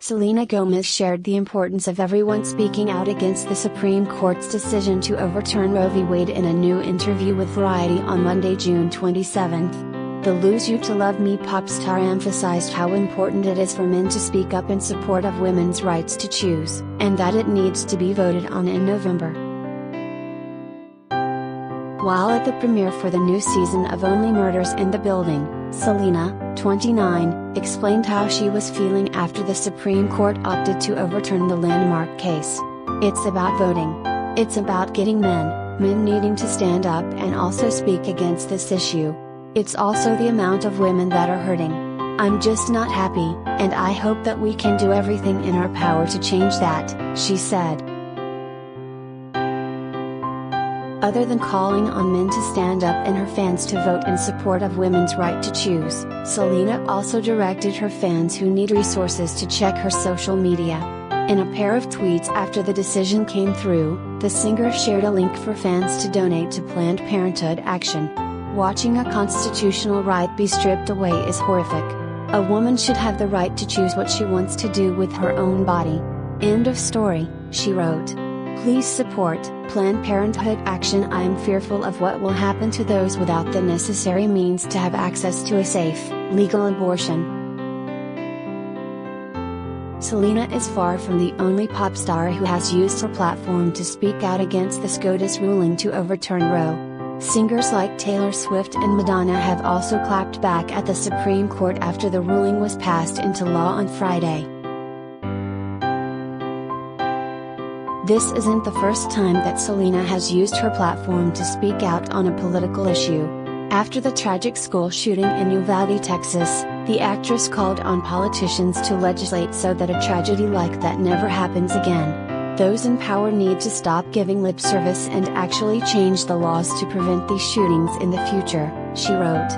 Selena Gomez shared the importance of everyone speaking out against the Supreme Court's decision to overturn Roe v. Wade in a new interview with Variety on Monday, June 27. The Lose You to Love Me pop star emphasized how important it is for men to speak up in support of women's rights to choose, and that it needs to be voted on in November. While at the premiere for the new season of Only Murders in the Building, Selena, 29, explained how she was feeling after the Supreme Court opted to overturn the landmark case. "It's about voting. It's about getting men needing to stand up and also speak against this issue. It's also the amount of women that are hurting. I'm just not happy, and I hope that we can do everything in our power to change that," she said. Other than calling on men to stand up and her fans to vote in support of women's right to choose, Selena also directed her fans who need resources to check her social media. In a pair of tweets after the decision came through, the singer shared a link for fans to donate to Planned Parenthood Action. "Watching a constitutional right be stripped away is horrific. A woman should have the right to choose what she wants to do with her own body. End of story," she wrote. "Please support Planned Parenthood Action. I am fearful of what will happen to those without the necessary means to have access to a safe, legal abortion." Selena is far from the only pop star who has used her platform to speak out against the SCOTUS ruling to overturn Roe. Singers like Taylor Swift and Madonna have also clapped back at the Supreme Court after the ruling was passed into law on Friday. This isn't the first time that Selena has used her platform to speak out on a political issue. After the tragic school shooting in Uvalde, Texas, the actress called on politicians to legislate so that a tragedy like that never happens again. "Those in power need to stop giving lip service and actually change the laws to prevent these shootings in the future," she wrote.